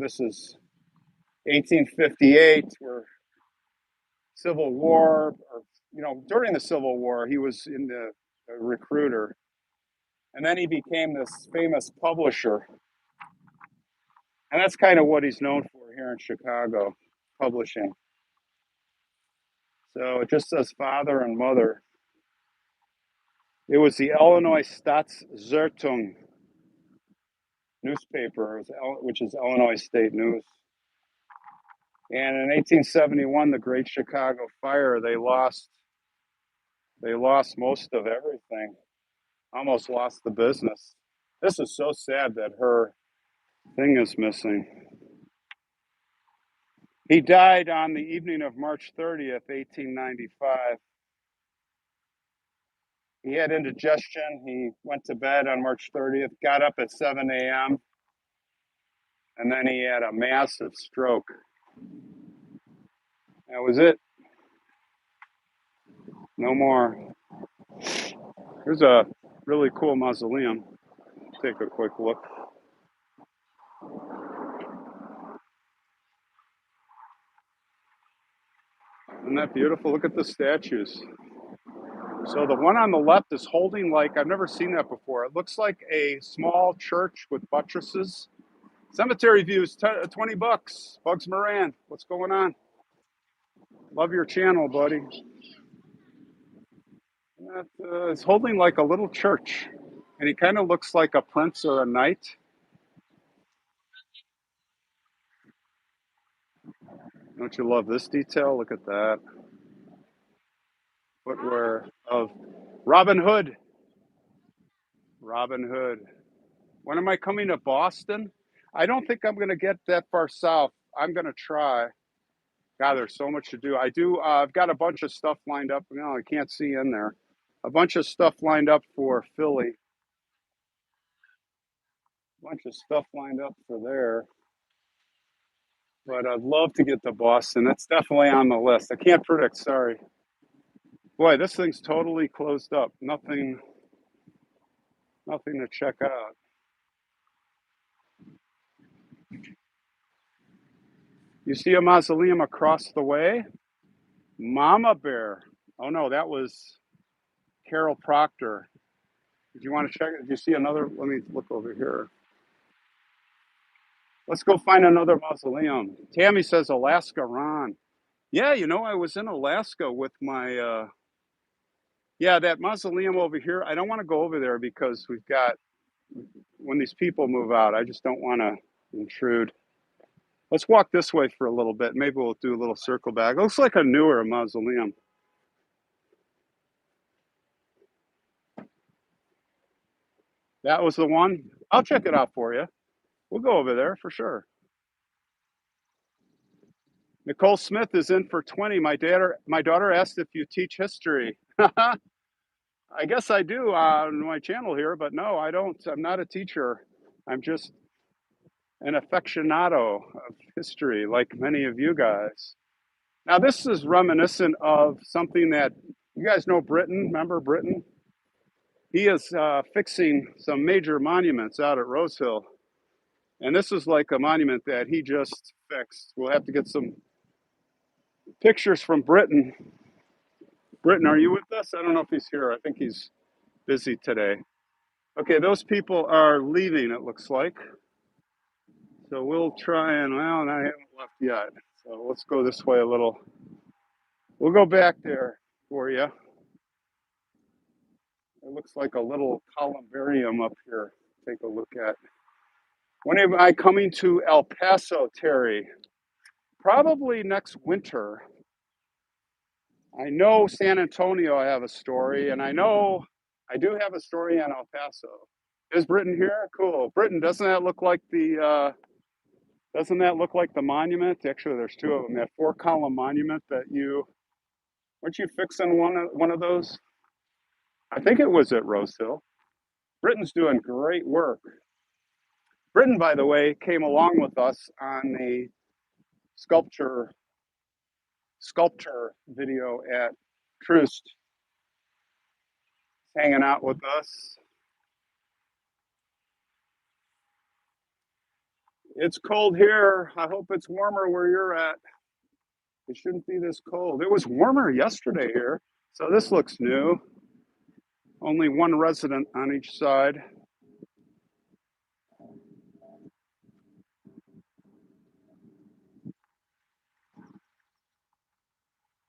this is 1858, where Civil War, or, during the Civil War, he was in the recruiter. And then he became this famous publisher. And that's kind of what he's known for here in Chicago, publishing. So it just says father and mother. It was the Illinois Staatszeitung newspaper, which is Illinois State News. And in 1871, the Great Chicago Fire, they lost most of everything, almost lost the business. This is so sad that her Thing is missing. He died on the evening of March 30th, 1895. He had indigestion. He went to bed on March 30th, got up at 7 a.m., and then he had a massive stroke. That was it. No more. Here's a really cool mausoleum. Take a quick look. Isn't that beautiful? Look at the statues. So the one on the left is holding, like, I've never seen that before. It looks like a small church with buttresses. Cemetery views, 20 bucks. Bugs Moran, what's going on? Love your channel, buddy. It's holding like a little church, and he kind of looks like a prince or a knight. Don't you love this detail? Look at that. Footwear of Robin Hood. Robin Hood. When am I coming to Boston? I don't think I'm going to get that far south. I'm going to try. God, there's so much to do. I've got a bunch of stuff lined up. No, I can't see in there. A bunch of stuff lined up for Philly. A bunch of stuff lined up for there. But I'd love to get to Boston. That's definitely on the list. I can't predict, sorry. Boy, this thing's totally closed up. Nothing to check out. You see a mausoleum across the way? Mama Bear. Oh no, that was Carol Proctor. Did you want to check it? Did you see another? Let me look over here. Let's go find another mausoleum. Tammy says Alaska Ron. Yeah, I was in Alaska with my yeah, that mausoleum over here. I don't want to go over there because we've got, when these people move out, I just don't want to intrude. Let's walk this way for a little bit. Maybe we'll do a little circle back. It looks like a newer mausoleum. That was the one. I'll check it out for you. We'll go over there for sure. Nicole Smith is in for 20. My daughter asked if you teach history. I guess I do on my channel here, but no, I don't. I'm not a teacher. I'm just an aficionado of history, like many of you guys. Now, this is reminiscent of something that you guys know. Britain, remember Britain? He is fixing some major monuments out at Rose Hill. And this is like a monument that he just fixed. We'll have to get some pictures from Britain. Britain, are you with us? I don't know if he's here. I think he's busy today. Okay, those people are leaving, it looks like. So we'll try and, well, I haven't left yet. So let's go this way a little. We'll go back there for you. It looks like a little columbarium up here. Take a look at. When am I coming to El Paso, Terry? Probably next winter. I know San Antonio, I have a story, and I know I do have a story on El Paso. Is Britain here? Cool. Britain, doesn't that look like the monument? Actually, there's two of them. That four-column monument that weren't you fixing one of those? I think it was at Rose Hill. Britain's doing great work. Britain, by the way, came along with us on the sculpture video at Troost, hanging out with us. It's cold here. I hope it's warmer where you're at. It shouldn't be this cold. It was warmer yesterday here, so this looks new. Only one resident on each side.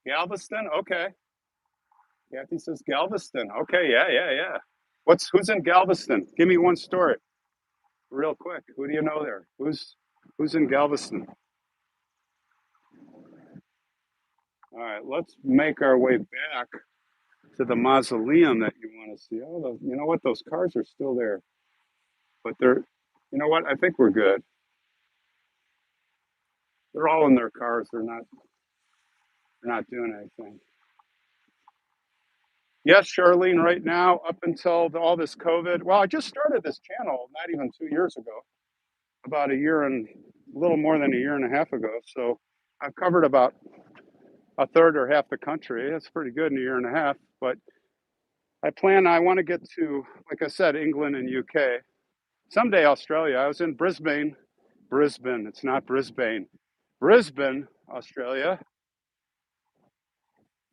Galveston? Okay. Kathy says Galveston. Okay, yeah. Who's in Galveston? Give me one story. Real quick. Who do you know there? Who's in Galveston? All right, let's make our way back to the mausoleum that you want to see. Oh, you know what? Those cars are still there, but they're You know what? I think we're good. They're all in their cars. They're not doing anything. Yes, Charlene, right now, up until all this COVID, well, I just started this channel not even 2 years ago, about a year and a little more than a year and a half ago. So I've covered about a third or half the country. That's pretty good in a year and a half. But I want to get to, like I said, England and UK. Someday Australia. I was in Brisbane. It's not Brisbane. Brisbane, Australia,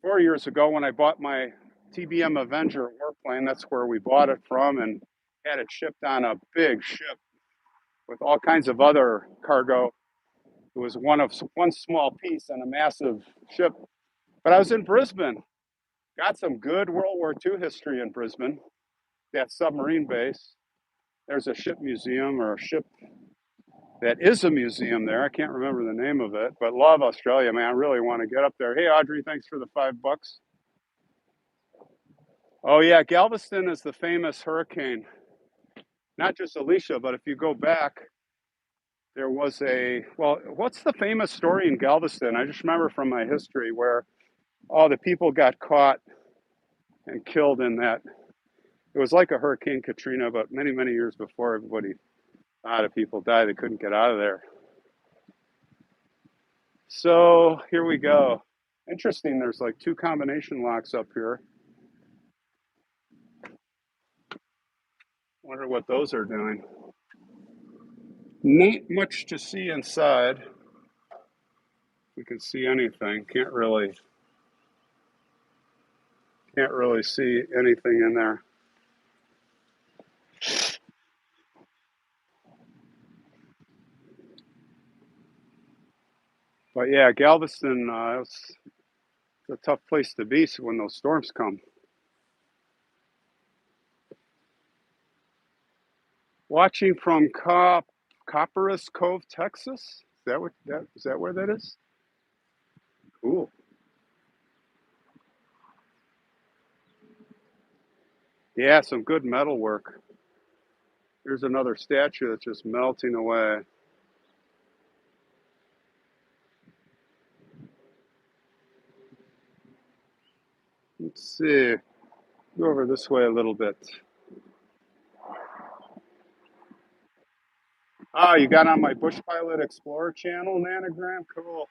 4 years ago when I bought my TBM Avenger warplane. That's where we bought it from and had it shipped on a big ship with all kinds of other cargo. It was one small piece on a massive ship. But I was in Brisbane. Got some good World War II history in Brisbane. That submarine base. There's a ship museum or a ship that is a museum there. I can't remember the name of it, but love Australia, man. I really want to get up there. Hey, Audrey, thanks for the $5. Oh yeah, Galveston is the famous hurricane. Not just Alicia, but if you go back, there was what's the famous story in Galveston? I just remember from my history where all the people got caught and killed in that. It was like a Hurricane Katrina, but many, many years before a lot of people died. They couldn't get out of there. So here we go. Interesting, there's like two combination locks up here. Wonder what those are doing. Not much to see inside. We can see anything. Can't really see anything in there. But yeah, Galveston, it's a tough place to be when those storms come. Watching from Copperas Cove, Texas. Is that where that is? Cool. Yeah, some good metal work. Here's another statue that's just melting away. Let's see. Go over this way a little bit. Oh, you got on my Bush Pilot Explorer channel, Nanogram? Cool.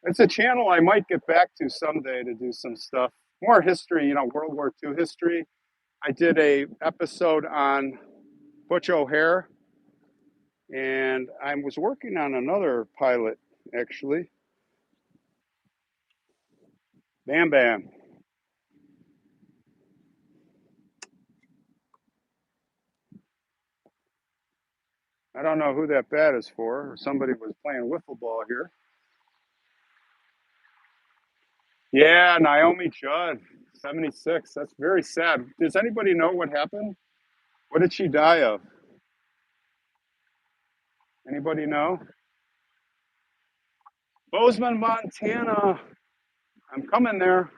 It's a channel I might get back to someday to do some stuff. More history, World War II history. I did a episode on Butch O'Hare, and I was working on another pilot, actually. Bam Bam. I don't know who that bat is for. Somebody was playing wiffle ball here. Yeah, Naomi Judd, 76. That's very sad. Does anybody know what happened? What did she die of? Anybody know? Bozeman, Montana. I'm coming there.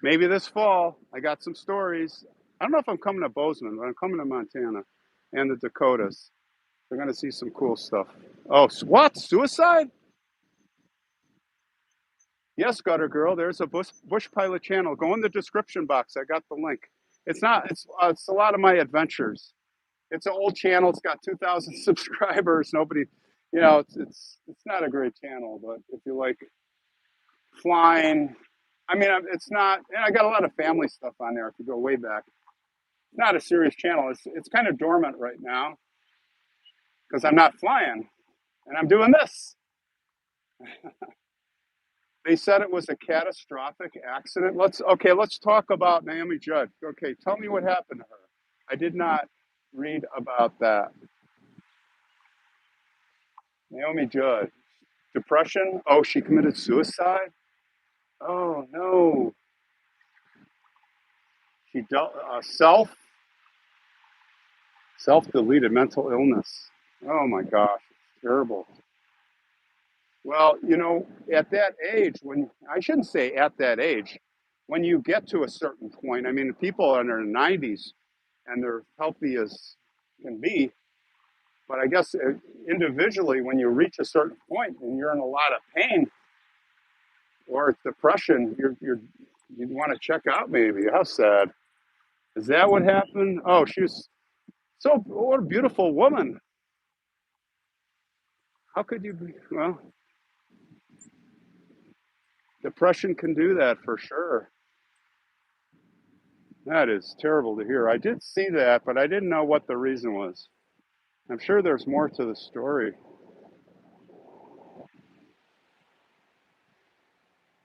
Maybe this fall. I got some stories. I don't know if I'm coming to Bozeman, but I'm coming to Montana and the Dakotas. We're going to see some cool stuff. Oh, what? Suicide? Yes, Gutter Girl. There's a Bush Pilot channel. Go in the description box. I got the link. It's not. It's a lot of my adventures. It's an old channel. It's got 2,000 subscribers. Nobody, it's not a great channel. But if you like flying, I mean, it's not. And I got a lot of family stuff on there. If you go way back, it's not a serious channel. It's kind of dormant right now because I'm not flying and I'm doing this. They said it was a catastrophic accident. Let's talk about Naomi Judd. Okay, tell me what happened to her. I did not read about that. Naomi Judd, depression. Oh, she committed suicide. Oh no, she dealt self-deleted mental illness. Oh my gosh, it's terrible. Well, at that age, when I shouldn't say at that age, when you get to a certain point, I mean, people are in their 90s and they're healthy as can be, But I guess individually, when you reach a certain point and you're in a lot of pain or depression, you want to check out maybe. How sad. Is that what happened? Oh, she was so, what a beautiful woman. How could you be? Well, depression can do that for sure. That is terrible to hear. I did see that, but I didn't know what the reason was. I'm sure there's more to the story.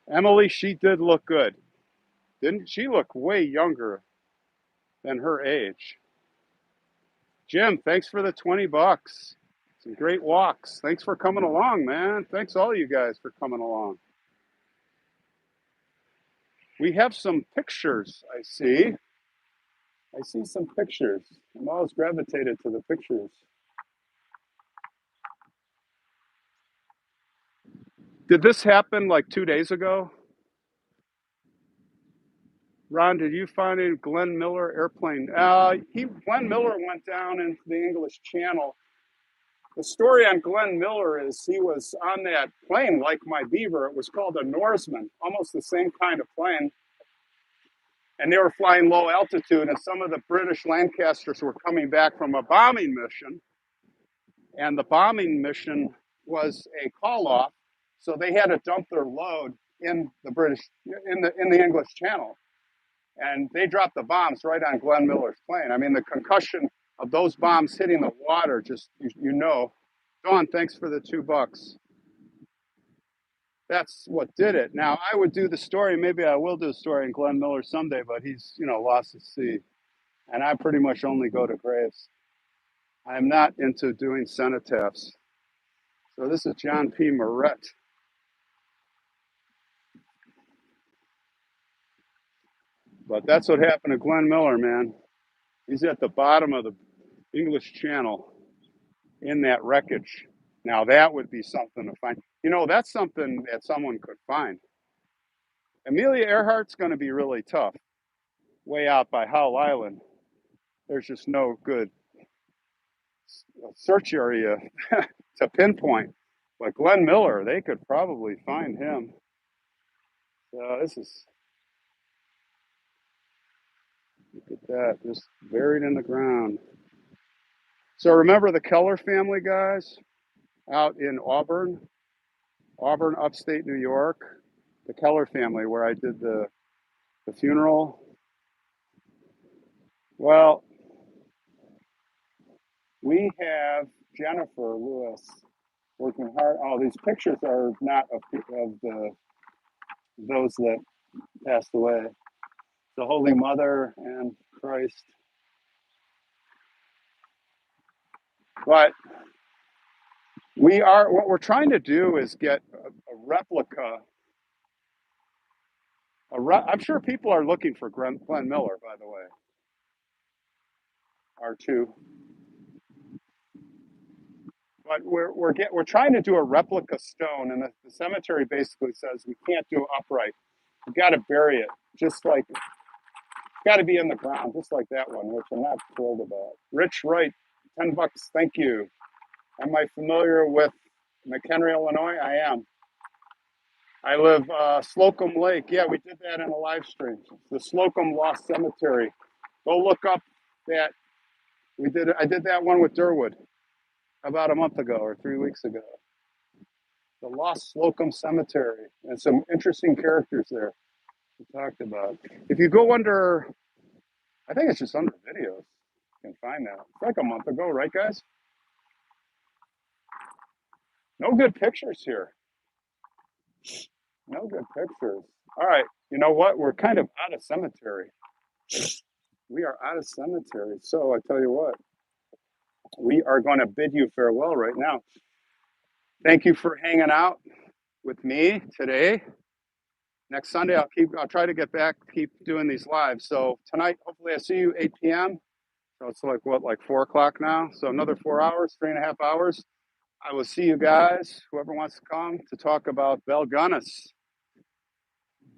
Emily, she did look good. Didn't she look way younger than her age? Jim, thanks for the 20 bucks. Some great walks. Thanks for coming along, man. Thanks all you guys for coming along. We have some pictures, I see. I see some pictures. I'm always gravitated to the pictures. Did this happen like 2 days ago? Ron, did you find a Glenn Miller airplane? Glenn Miller went down into the English Channel. The story on Glenn Miller is he was on that plane like my Beaver. It was called a Norseman, almost the same kind of plane. And they were flying low altitude, and some of the British Lancasters were coming back from a bombing mission. And the bombing mission was a call off, so they had to dump their load in the English Channel. And they dropped the bombs right on Glenn Miller's plane. I mean, the concussion of those bombs hitting the water, just, you know. Dawn, thanks for the $2. That's what did it. Now, I would do the story, maybe I will do a story in Glenn Miller someday, but he's, lost at sea. And I pretty much only go to graves. I'm not into doing cenotaphs. So this is John P. Moret. But that's what happened to Glenn Miller, man. He's at the bottom of the English Channel in that wreckage. Now that would be something to find. That's something that someone could find. Amelia Earhart's going to be really tough. Way out by Howell Island, there's just no good search area to pinpoint. But Glenn Miller, they could probably find him. This is, look at that, just buried in the ground. So remember the Keller family, guys, out in Auburn, upstate New York, the Keller family, where I did the funeral. Well, we have Jennifer Lewis working hard. Oh, these pictures are not of those that passed away. The Holy Mother and Christ. But what we're trying to do is get a replica. I'm sure people are looking for Glenn Miller, by the way. R2. But we're trying to do a replica stone, and the cemetery basically says we can't do it upright. We've got to bury it, just like it's got to be in the ground, just like that one, which I'm not thrilled about. Rich Wright, $10, thank you. Am I familiar with McHenry, Illinois? I am. I live Slocum Lake. Yeah, we did that in a live stream. The Slocum Lost Cemetery. Go look up that. I did that one with Durwood about a month ago or 3 weeks ago. The Lost Slocum Cemetery, and some interesting characters there we talked about. If you go under, I think it's just under videos, you can find that. It's like a month ago, right, guys? No good pictures here. No good pictures. All right, you know what? We're kind of out of cemetery. We are out of cemetery. So I tell you what, we are going to bid you farewell right now. Thank you for hanging out with me today. Next Sunday, I'll try to get back, keep doing these lives. So tonight, hopefully I see you 8 p.m. So it's like 4 o'clock now? So another 4 hours, 3.5 hours. I will see you guys, whoever wants to come, to talk about Bel Gunnis,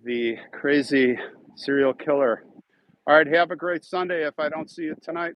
the crazy serial killer. All right, have a great Sunday if I don't see you tonight.